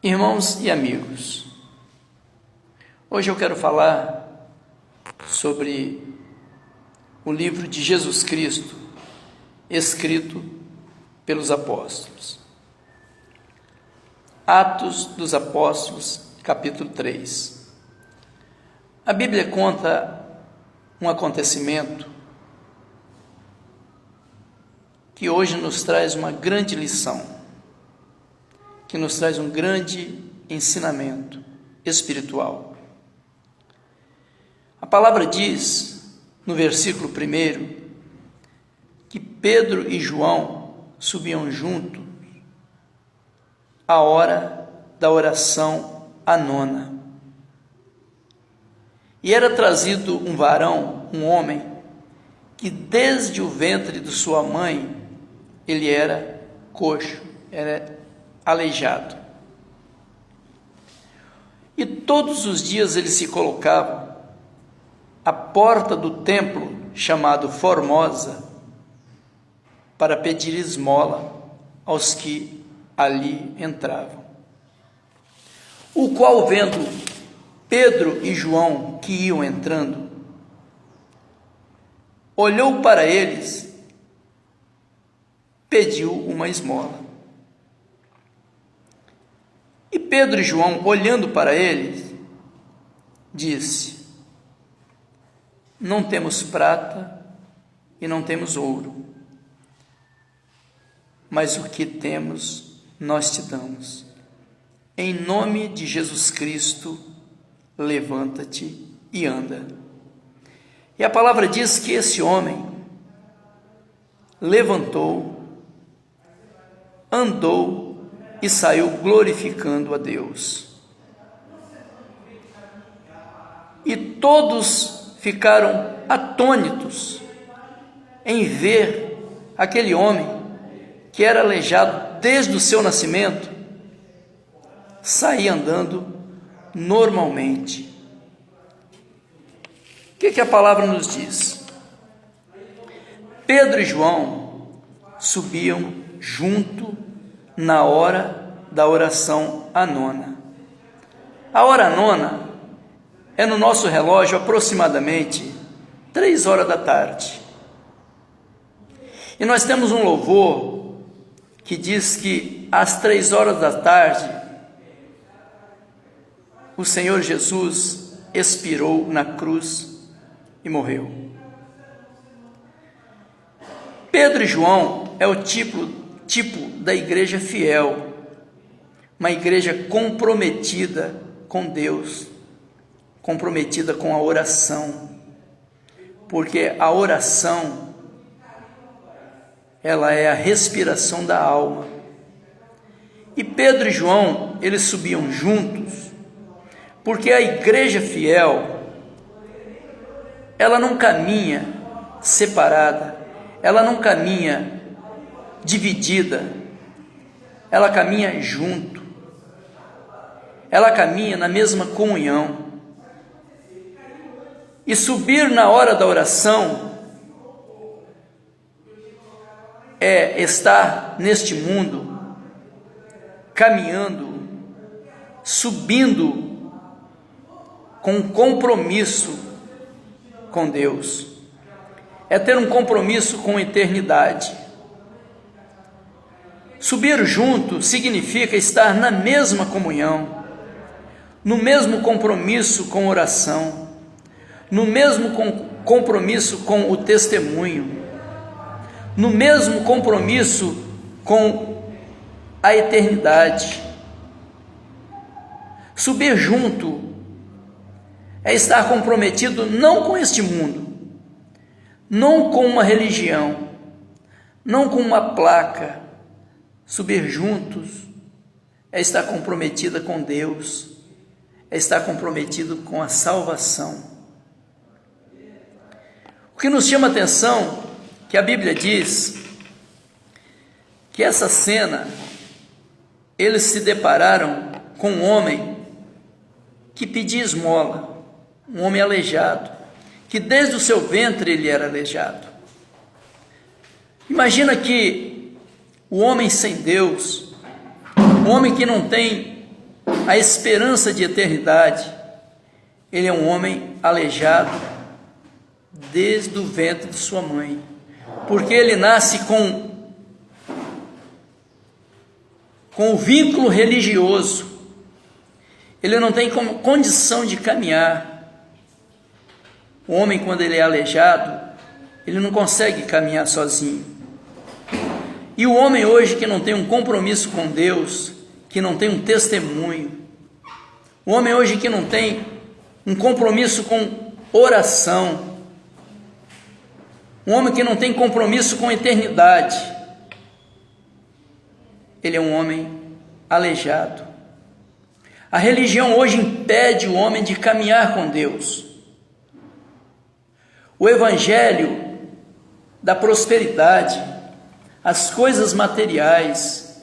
Irmãos e amigos, hoje eu quero falar sobre o livro de Jesus Cristo, escrito pelos apóstolos. Atos dos Apóstolos, capítulo 3. A Bíblia conta um acontecimento que hoje nos traz uma grande lição, que nos traz um grande ensinamento espiritual. A palavra diz, no versículo 1, que Pedro e João subiam juntos à hora da oração à nona. E era trazido um varão, um homem, que desde o ventre de sua mãe, ele era coxo, era aleijado. E todos os dias ele se colocava à porta do templo, chamado Formosa, para pedir esmola aos que ali entravam. O qual, vendo Pedro e João que iam entrando, olhou para eles, pediu uma esmola. E Pedro e João, olhando para eles, disse: não temos prata e não temos ouro, mas o que temos nós te damos. Em nome de Jesus Cristo, levanta-te e anda. E a palavra diz que esse homem levantou, andou e saiu glorificando a Deus. E todos ficaram atônitos em ver aquele homem que era aleijado desde o seu nascimento sair andando normalmente. O que a palavra nos diz? Pedro e João subiam junto na hora da oração à nona. A hora nona é no nosso relógio aproximadamente 3 horas da tarde. E nós temos um louvor que diz que às 3 horas da tarde o Senhor Jesus expirou na cruz e morreu. Pedro e João é o tipo da igreja fiel, uma igreja comprometida com Deus, comprometida com a oração, porque a oração, ela é a respiração da alma. E Pedro e João, eles subiam juntos, porque a igreja fiel, ela não caminha separada, ela não caminha dividida, ela caminha junto, ela caminha na mesma comunhão. E subir na hora da oração é estar neste mundo, caminhando, subindo com um compromisso com Deus, é ter um compromisso com a eternidade. Subir junto significa estar na mesma comunhão, no mesmo compromisso com oração, no mesmo compromisso com o testemunho, no mesmo compromisso com a eternidade. Subir junto é estar comprometido não com este mundo, não com uma religião, não com uma placa. Subir juntos é estar comprometida com Deus, é estar comprometido com a salvação. O que nos chama a atenção, que a Bíblia diz, que essa cena, eles se depararam com um homem que pedia esmola, um homem aleijado, que desde o seu ventre ele era aleijado. Imagina que o homem sem Deus, um homem que não tem a esperança de eternidade, ele é um homem aleijado desde o ventre de sua mãe, porque ele nasce com o vínculo religioso, ele não tem condição de caminhar. O homem, quando ele é aleijado, ele não consegue caminhar sozinho. E o homem hoje que não tem um compromisso com Deus, que não tem um testemunho, o homem hoje que não tem um compromisso com oração, um homem que não tem compromisso com a eternidade, ele é um homem aleijado. A religião hoje impede o homem de caminhar com Deus. O evangelho da prosperidade, as coisas materiais,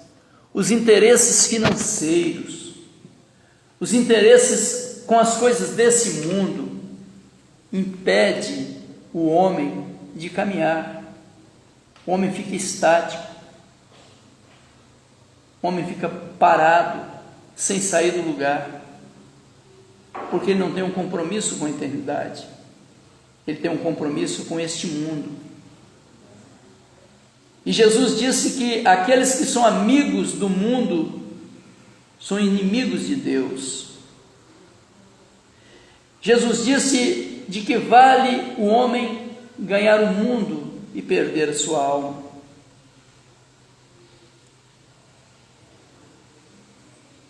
os interesses financeiros, os interesses com as coisas desse mundo, impede o homem de caminhar. O homem fica estático, o homem fica parado, sem sair do lugar, porque ele não tem um compromisso com a eternidade, ele tem um compromisso com este mundo. E Jesus disse que aqueles que são amigos do mundo são inimigos de Deus. Jesus disse de que vale o homem ganhar o mundo e perder a sua alma.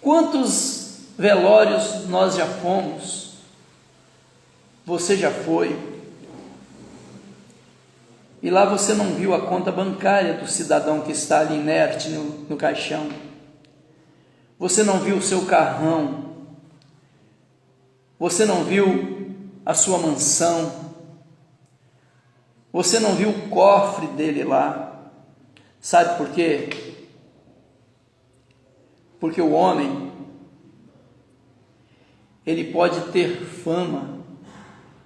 Quantos velórios nós já fomos? Você já foi? E lá você não viu a conta bancária do cidadão que está ali inerte no caixão. Você não viu o seu carrão. Você não viu a sua mansão. Você não viu o cofre dele lá. Sabe por quê? Porque o homem, ele pode ter fama,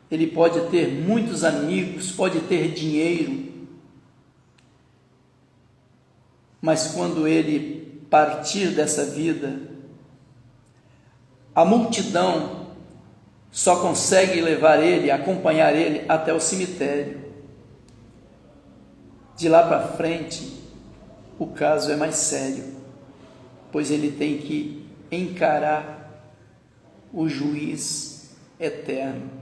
ele pode ter muitos amigos, pode ter dinheiro, mas quando ele partir dessa vida, a multidão só consegue levar ele, acompanhar ele até o cemitério. De lá para frente, o caso é mais sério, pois ele tem que encarar o juiz eterno.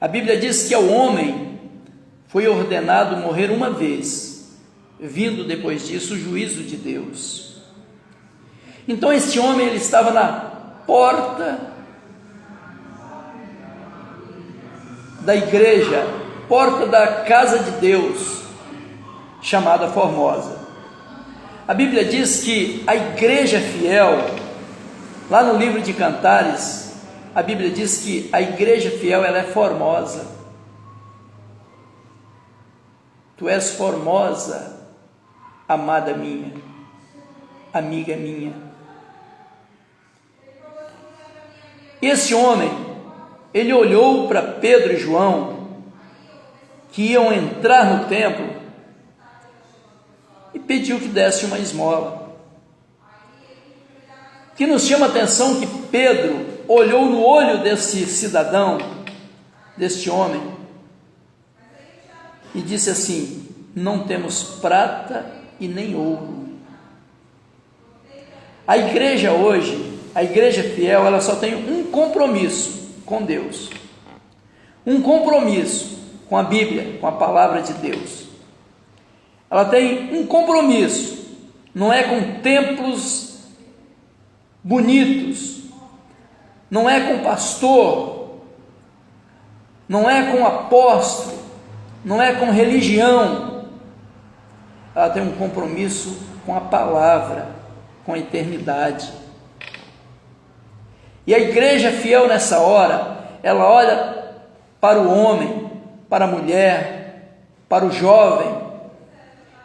A Bíblia diz que ao homem foi ordenado morrer uma vez, vindo depois disso o juízo de Deus. Então este homem, ele estava na porta da igreja, porta da casa de Deus, chamada Formosa. A Bíblia diz que a igreja fiel, lá no livro de Cantares, a Bíblia diz que a igreja fiel, ela é formosa. Tu és formosa, amada minha, amiga minha. Esse homem, ele olhou para Pedro e João, que iam entrar no templo, e pediu que desse uma esmola. Que nos chama a atenção que Pedro olhou no olho desse cidadão, deste homem, e disse assim: não temos prata e nem ouro. A igreja hoje, a igreja fiel, ela só tem um compromisso com Deus, um compromisso com a Bíblia, com a palavra de Deus. Ela tem um compromisso, não é com templos bonitos, não é com pastor, não é com apóstolo, não é com religião. Ela tem um compromisso com a palavra, com a eternidade. E a igreja fiel nessa hora, ela olha para o homem, para a mulher, para o jovem,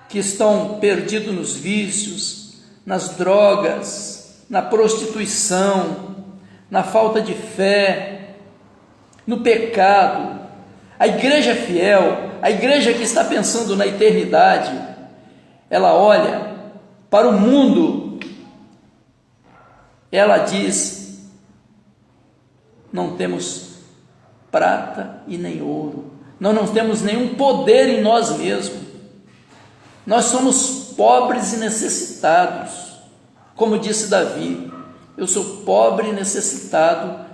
que estão perdidos nos vícios, nas drogas, na prostituição, na falta de fé, no pecado. A igreja fiel, a igreja que está pensando na eternidade, ela olha para o mundo ela diz: não temos prata e nem ouro, nós não temos nenhum poder em nós mesmos, nós somos pobres e necessitados, como disse Davi: eu sou pobre e necessitado,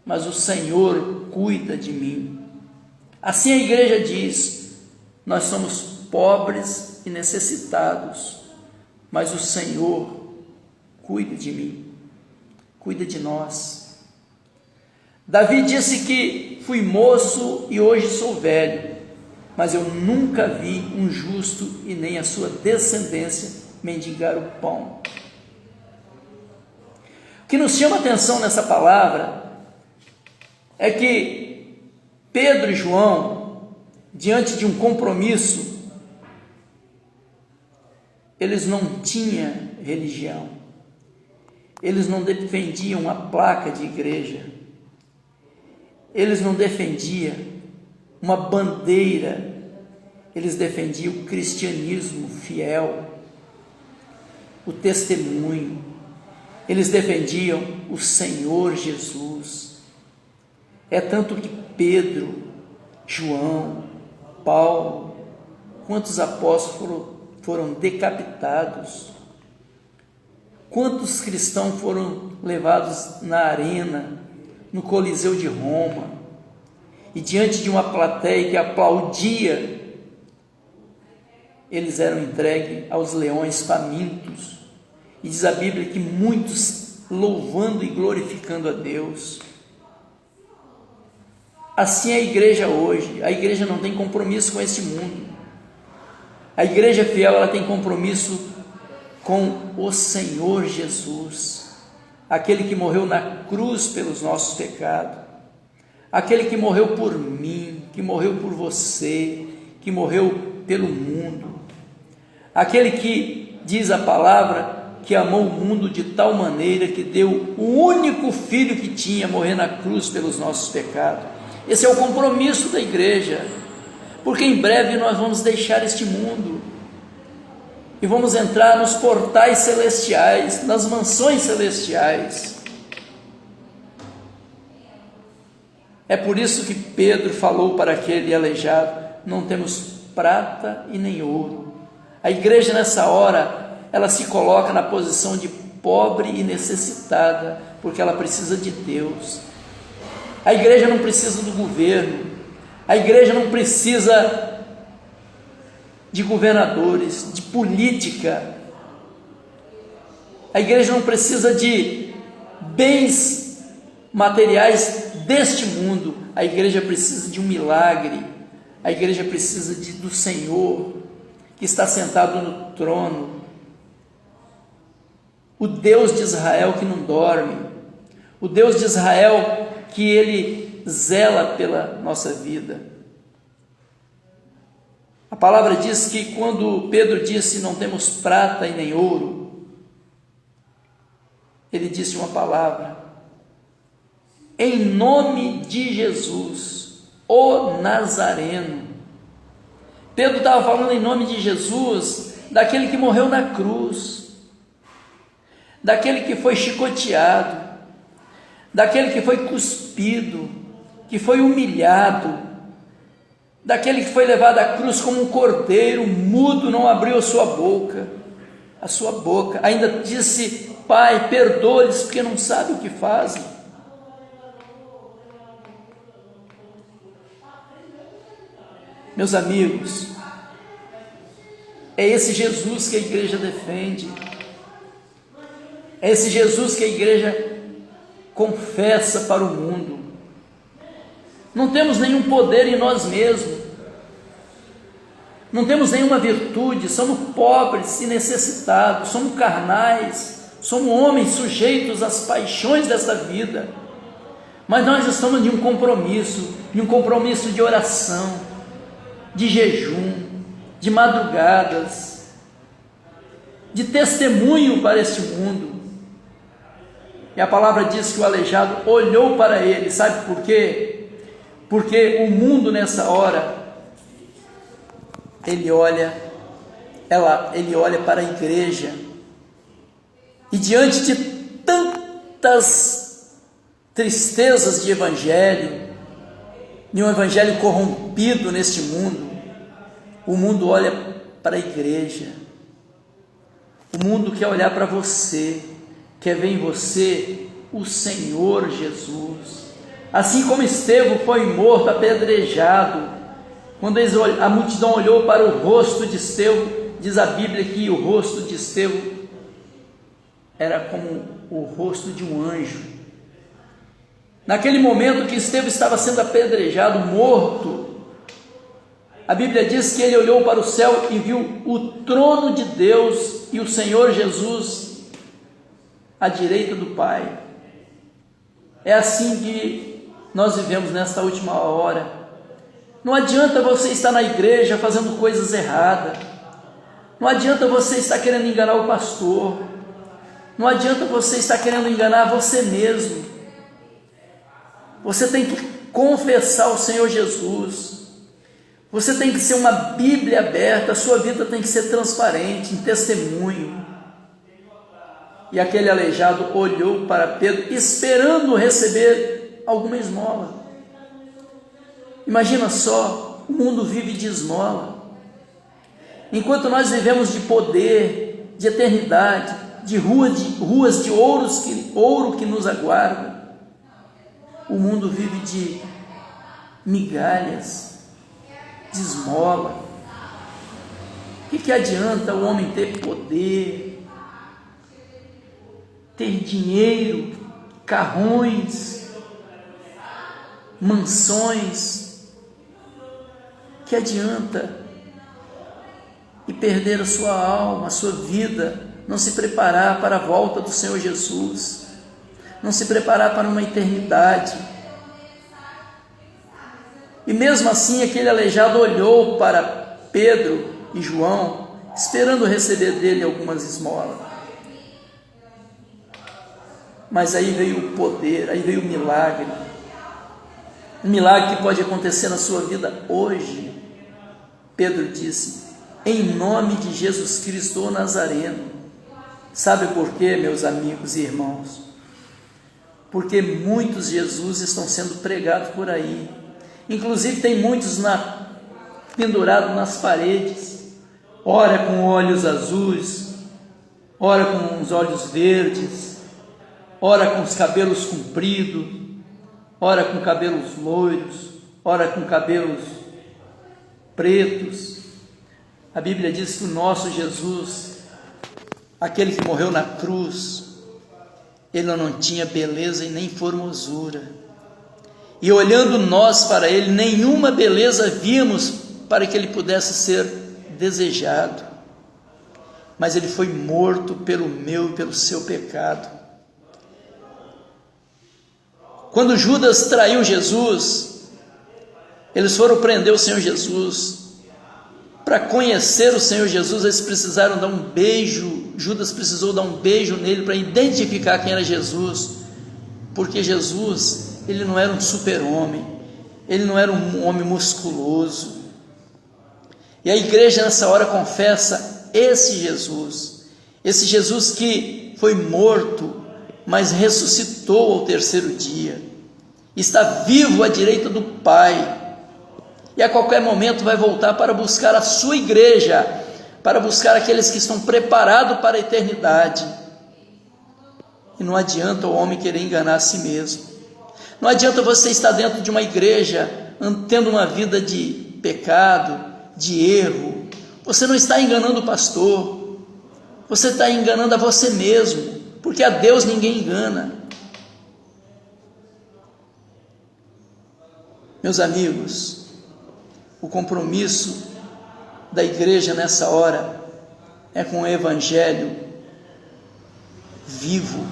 mas o Senhor cuida de mim. Assim a igreja diz: nós somos pobres e necessitados, mas o Senhor cuida de mim, cuida de nós. Davi disse que fui moço e hoje sou velho, mas eu nunca vi um justo e nem a sua descendência mendigar o pão. O que nos chama a atenção nessa palavra é que Pedro e João, diante de um compromisso, eles não tinham religião, eles não defendiam uma placa de igreja, eles não defendiam uma bandeira, eles defendiam o cristianismo fiel, o testemunho, eles defendiam o Senhor Jesus. É tanto que Pedro, João, Paulo, quantos apóstolos foram decapitados, quantos cristãos foram levados na arena, no Coliseu de Roma, e diante de uma plateia que aplaudia, eles eram entregues aos leões famintos, e diz a Bíblia que muitos louvando e glorificando a Deus. Assim é a igreja hoje. A igreja não tem compromisso com esse mundo. A igreja fiel, ela tem compromisso com o Senhor Jesus, aquele que morreu na cruz pelos nossos pecados, aquele que morreu por mim, que morreu por você, que morreu pelo mundo, aquele que, diz a palavra, que amou o mundo de tal maneira que deu o único filho que tinha morrer na cruz pelos nossos pecados. Esse é o compromisso da igreja, porque em breve nós vamos deixar este mundo e vamos entrar nos portais celestiais, nas mansões celestiais. É por isso que Pedro falou para aquele aleijado: não temos prata e nem ouro. A igreja nessa hora, ela se coloca na posição de pobre e necessitada, porque ela precisa de Deus. A igreja não precisa do governo, a igreja não precisa de governadores, de política, a igreja não precisa de bens materiais deste mundo, a igreja precisa de um milagre, a igreja precisa do Senhor, que está sentado no trono, o Deus de Israel que não dorme, o Deus de Israel que Ele zela pela nossa vida. A palavra diz que quando Pedro disse: não temos prata e nem ouro, ele disse uma palavra: em nome de Jesus, o Nazareno. Pedro estava falando em nome de Jesus, daquele que morreu na cruz, daquele que foi chicoteado, daquele que foi cuspido, que foi humilhado, daquele que foi levado à cruz como um cordeiro, mudo, não abriu a sua boca, ainda disse: Pai, perdoa-lhes porque não sabem o que fazem. Meus amigos, é esse Jesus que a igreja defende, é esse Jesus que a igreja confessa para o mundo. Não temos nenhum poder em nós mesmos, não temos nenhuma virtude, somos pobres e necessitados, somos carnais, somos homens sujeitos às paixões desta vida, mas nós estamos de um compromisso de oração, de jejum, de madrugadas, de testemunho para este mundo. E a palavra diz que o aleijado olhou para ele, sabe por quê? Porque o mundo nessa hora, ele olha para a igreja, e diante de tantas tristezas de evangelho, de um evangelho corrompido neste mundo, o mundo olha para a igreja, o mundo quer olhar para você, quer ver em você o Senhor Jesus. Assim como Estevão foi morto, apedrejado, quando a multidão olhou para o rosto de Estevão, diz a Bíblia que o rosto de Estevão era como o rosto de um anjo. Naquele momento que Estevão estava sendo apedrejado, morto, a Bíblia diz que ele olhou para o céu e viu o trono de Deus e o Senhor Jesus à direita do Pai. É assim que nós vivemos nesta última hora. Não adianta você estar na igreja fazendo coisas erradas, não adianta você estar querendo enganar o pastor, não adianta você estar querendo enganar você mesmo. Você tem que confessar o Senhor Jesus, você tem que ser uma Bíblia aberta, a sua vida tem que ser transparente, em testemunho. E aquele aleijado olhou para Pedro, esperando receber alguma esmola. Imagina só, o mundo vive de esmola, enquanto nós vivemos de poder, de eternidade, de ruas de ouro que nos aguarda. O mundo vive de migalhas, de esmola. O que adianta o homem ter poder, ter dinheiro, carrões, mansões? Que adianta? E perder a sua alma, a sua vida, não se preparar para a volta do Senhor Jesus, não se preparar para uma eternidade. E mesmo assim aquele aleijado olhou para Pedro e João, esperando receber dele algumas esmolas. Mas aí veio o poder, aí veio o milagre. Um milagre que pode acontecer na sua vida hoje. Pedro disse: em nome de Jesus Cristo, o Nazareno. Sabe por quê, meus amigos e irmãos? Porque muitos Jesus estão sendo pregados por aí. Inclusive tem muitos pendurados nas paredes, ora com olhos azuis, ora com os olhos verdes, ora com os cabelos compridos, ora com cabelos loiros, ora com cabelos pretos. A Bíblia diz que o nosso Jesus, aquele que morreu na cruz, ele não tinha beleza e nem formosura, e olhando nós para ele, nenhuma beleza víamos para que ele pudesse ser desejado, mas ele foi morto pelo meu e pelo seu pecado. Quando Judas traiu Jesus, eles foram prender o Senhor Jesus. Para conhecer o Senhor Jesus, eles precisaram dar um beijo. Judas precisou dar um beijo nele para identificar quem era Jesus, porque Jesus, ele não era um super-homem, ele não era um homem musculoso. E a igreja nessa hora confessa esse Jesus que foi morto, mas ressuscitou ao terceiro dia, está vivo à direita do Pai, e a qualquer momento vai voltar para buscar a sua igreja, para buscar aqueles que estão preparados para a eternidade. E não adianta o homem querer enganar a si mesmo, não adianta você estar dentro de uma igreja, tendo uma vida de pecado, de erro. Você não está enganando o pastor, você está enganando a você mesmo, porque a Deus ninguém engana. Meus amigos, o compromisso da igreja nessa hora é com o evangelho vivo,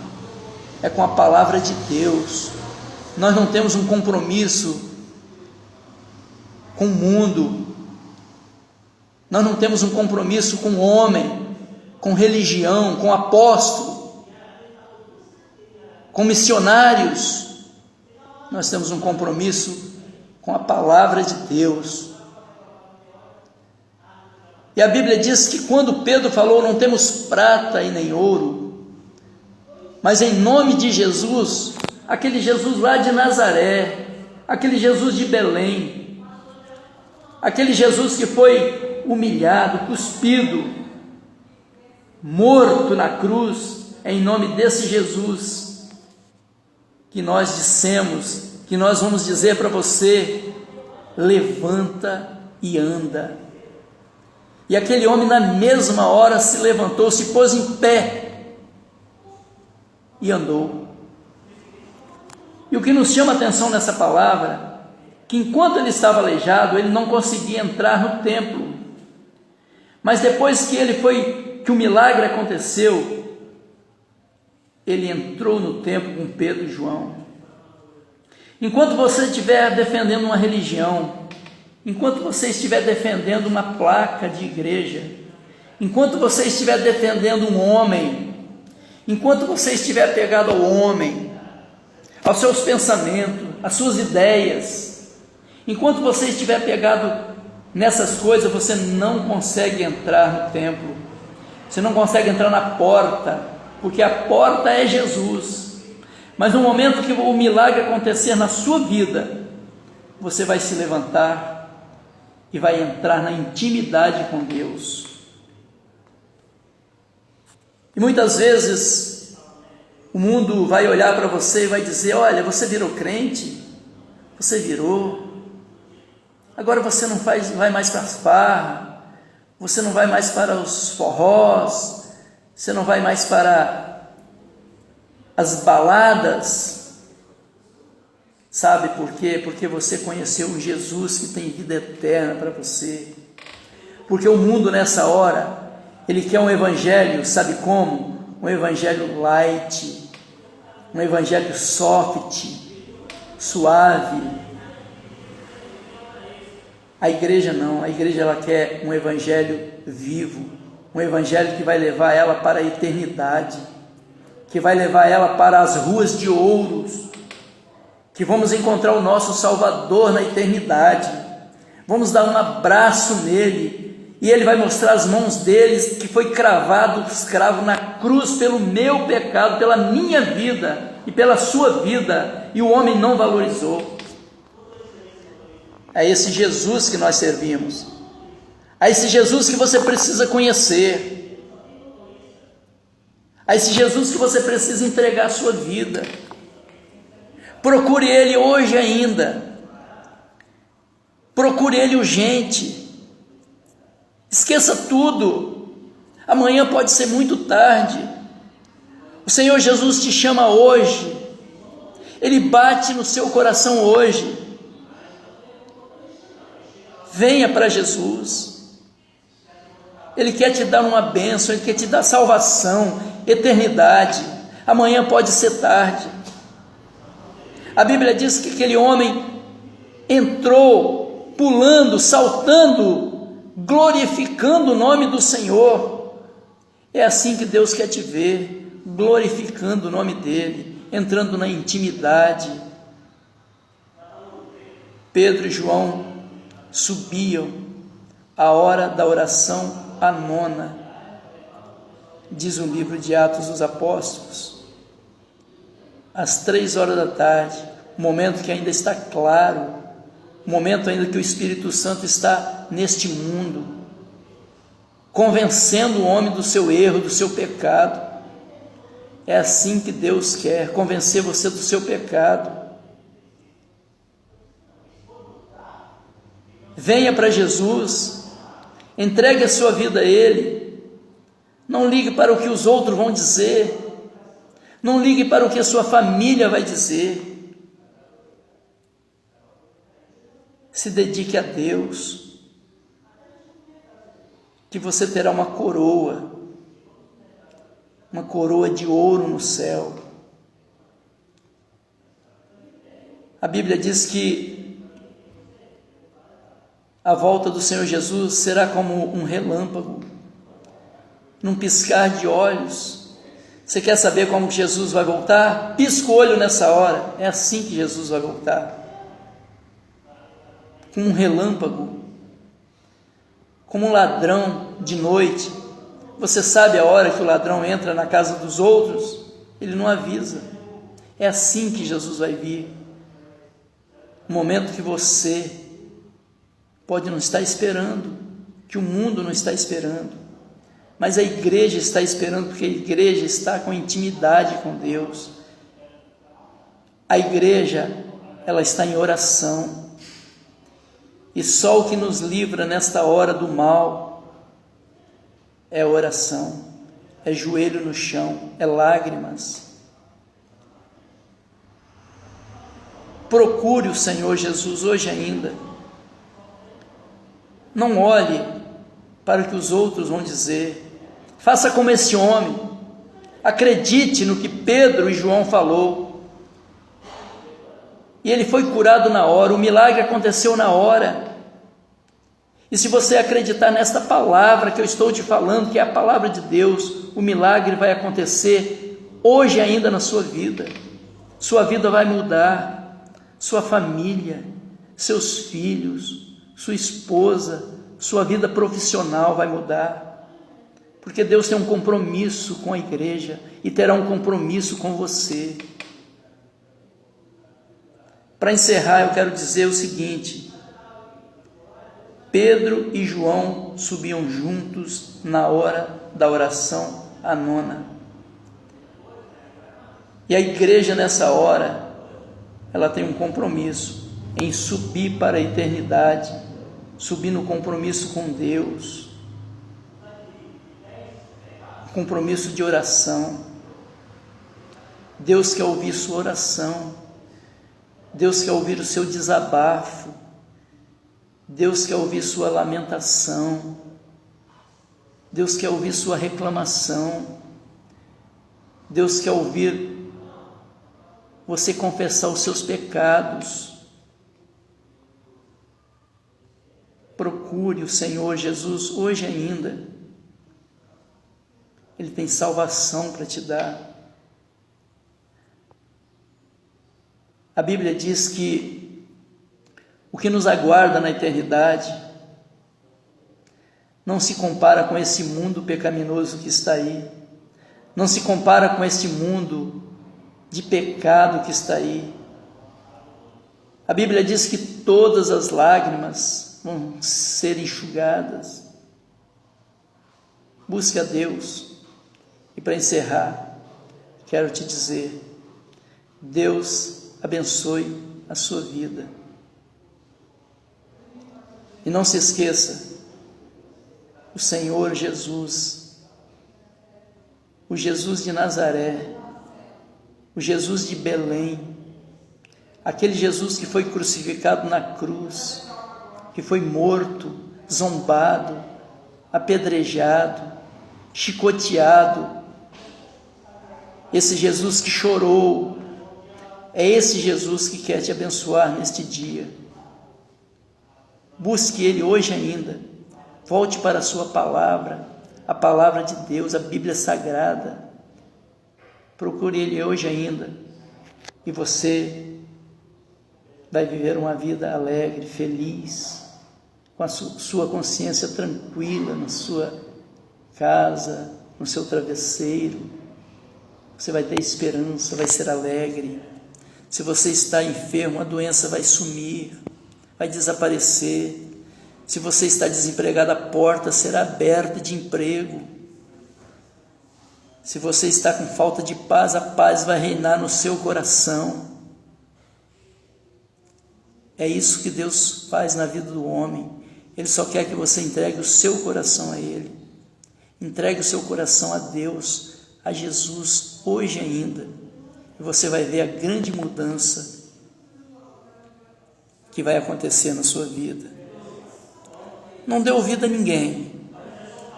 é com a palavra de Deus. Nós não temos um compromisso com o mundo, nós não temos um compromisso com o homem, com religião, com apóstolo, com missionários. Nós temos um compromisso com a palavra de Deus. E a Bíblia diz que quando Pedro falou, não temos prata e nem ouro, mas em nome de Jesus, aquele Jesus lá de Nazaré, aquele Jesus de Belém, aquele Jesus que foi humilhado, cuspido, morto na cruz, é em nome desse Jesus que nós dissemos, que nós vamos dizer para você: levanta e anda. E aquele homem na mesma hora se levantou, se pôs em pé e andou. E o que nos chama a atenção nessa palavra, que enquanto ele estava aleijado, ele não conseguia entrar no templo, mas depois que o milagre aconteceu, ele entrou no templo com Pedro e João. Enquanto você estiver defendendo uma religião, enquanto você estiver defendendo uma placa de igreja, enquanto você estiver defendendo um homem, enquanto você estiver apegado ao homem, aos seus pensamentos, às suas ideias, enquanto você estiver apegado nessas coisas, você não consegue entrar no templo, você não consegue entrar na porta, porque a porta é Jesus. Mas no momento que o milagre acontecer na sua vida, você vai se levantar e vai entrar na intimidade com Deus. E muitas vezes o mundo vai olhar para você e vai dizer: olha, você virou crente, você virou, agora você não vai mais para as farras, você não vai mais para os forrós, você não vai mais para as baladas. Sabe por quê? Porque você conheceu um Jesus que tem vida eterna para você. Porque o mundo nessa hora, ele quer um evangelho, sabe como? Um evangelho light, um evangelho soft, suave. A igreja não, a igreja ela quer um evangelho vivo, um evangelho que vai levar ela para a eternidade, que vai levar ela para as ruas de ouros, que vamos encontrar o nosso Salvador na eternidade, vamos dar um abraço nele, e ele vai mostrar as mãos dele, que foi cravado, escravo na cruz, pelo meu pecado, pela minha vida, e pela sua vida, e o homem não valorizou. É esse Jesus que nós servimos, é esse Jesus que você precisa conhecer, é esse Jesus que você precisa entregar a sua vida. Procure Ele hoje ainda, procure Ele urgente, esqueça tudo, amanhã pode ser muito tarde. O Senhor Jesus te chama hoje, Ele bate no seu coração hoje. Venha para Jesus, Ele quer te dar uma bênção, Ele quer te dar salvação, eternidade. Amanhã pode ser tarde. A Bíblia diz que aquele homem entrou pulando, saltando, glorificando o nome do Senhor. É assim que Deus quer te ver, glorificando o nome dEle, entrando na intimidade. Pedro e João subiam a hora da oração, a nona, diz o livro de Atos dos Apóstolos, às 3 horas da tarde, um momento que ainda está claro, um momento ainda que o Espírito Santo está neste mundo, convencendo o homem do seu erro, do seu pecado. É assim que Deus quer, convencer você do seu pecado. Venha para Jesus, entregue a sua vida a Ele, não ligue para o que os outros vão dizer, não ligue para o que a sua família vai dizer, se dedique a Deus, que você terá uma coroa de ouro no céu. A Bíblia diz que a volta do Senhor Jesus será como um relâmpago, num piscar de olhos. Você quer saber como Jesus vai voltar? Pisca o olho nessa hora, é assim que Jesus vai voltar, com um relâmpago, como um ladrão de noite. Você sabe a hora que o ladrão entra na casa dos outros? Ele não avisa. É assim que Jesus vai vir. Um momento que você pode não estar esperando, que o mundo não está esperando, mas a igreja está esperando, porque a igreja está com intimidade com Deus. A igreja, ela está em oração, e só o que nos livra nesta hora do mal é a oração, é joelho no chão, é lágrimas. Procure o Senhor Jesus hoje ainda. Não olhe para o que os outros vão dizer. Faça como esse homem. Acredite no que Pedro e João falou. E ele foi curado na hora. O milagre aconteceu na hora. E se você acreditar nesta palavra que eu estou te falando, que é a palavra de Deus, o milagre vai acontecer hoje ainda na sua vida. Sua vida vai mudar. Sua família, seus filhos, sua esposa, sua vida profissional vai mudar, porque Deus tem um compromisso com a igreja e terá um compromisso com você. Para encerrar, eu quero dizer o seguinte: Pedro e João subiam juntos na hora da oração à nona, e a igreja nessa hora, ela tem um compromisso em subir para a eternidade, subir no compromisso com Deus, um compromisso de oração. Deus quer ouvir sua oração, Deus quer ouvir o seu desabafo, Deus quer ouvir sua lamentação, Deus quer ouvir sua reclamação, Deus quer ouvir você confessar os seus pecados. Procure o Senhor Jesus hoje ainda. Ele tem salvação para te dar. A Bíblia diz que o que nos aguarda na eternidade não se compara com esse mundo pecaminoso que está aí, não se compara com esse mundo de pecado que está aí. A Bíblia diz que todas as lágrimas vão ser enxugadas. Busque a Deus. E para encerrar, quero te dizer: Deus abençoe a sua vida. E não se esqueça, o Senhor Jesus, o Jesus de Nazaré, o Jesus de Belém, aquele Jesus que foi crucificado na cruz, que foi morto, zombado, apedrejado, chicoteado, esse Jesus que chorou, é esse Jesus que quer te abençoar neste dia. Busque Ele hoje ainda, volte para a sua palavra, a palavra de Deus, a Bíblia Sagrada. Procure Ele hoje ainda, e você vai viver uma vida alegre, feliz, com a sua consciência tranquila na sua casa, no seu travesseiro. Você vai ter esperança, vai ser alegre. Se você está enfermo, a doença vai sumir, vai desaparecer. Se você está desempregado, a porta será aberta de emprego. Se você está com falta de paz, a paz vai reinar no seu coração. É isso que Deus faz na vida do homem. Ele só quer que você entregue o seu coração a Ele. Entregue o seu coração a Deus, a Jesus, hoje ainda. E você vai ver a grande mudança que vai acontecer na sua vida. Não dê ouvido a ninguém.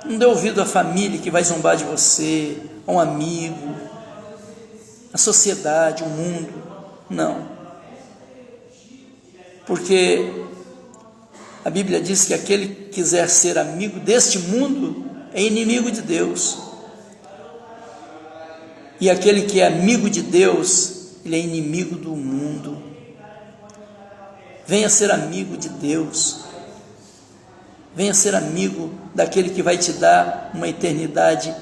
Não dê ouvido à família que vai zombar de você, a um amigo, a sociedade, o mundo. Não. Porque a Bíblia diz que aquele que quiser ser amigo deste mundo é inimigo de Deus. E aquele que é amigo de Deus, ele é inimigo do mundo. Venha ser amigo de Deus. Venha ser amigo daquele que vai te dar uma eternidade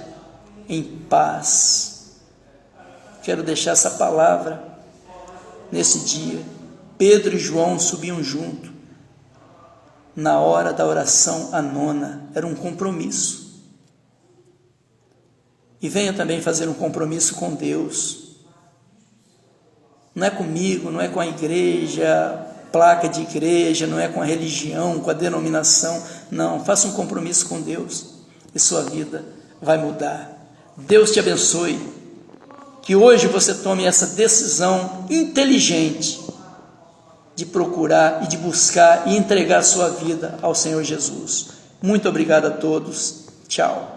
em paz. Quero deixar essa palavra nesse dia. Pedro e João subiam junto. Na hora da oração, a nona, era um compromisso. E venha também fazer um compromisso com Deus. Não é comigo, não é com a igreja, placa de igreja, não é com a religião, com a denominação. Não, faça um compromisso com Deus e sua vida vai mudar. Deus te abençoe. Que hoje você tome essa decisão inteligente de procurar e de buscar e entregar sua vida ao Senhor Jesus. Muito obrigado a todos. Tchau.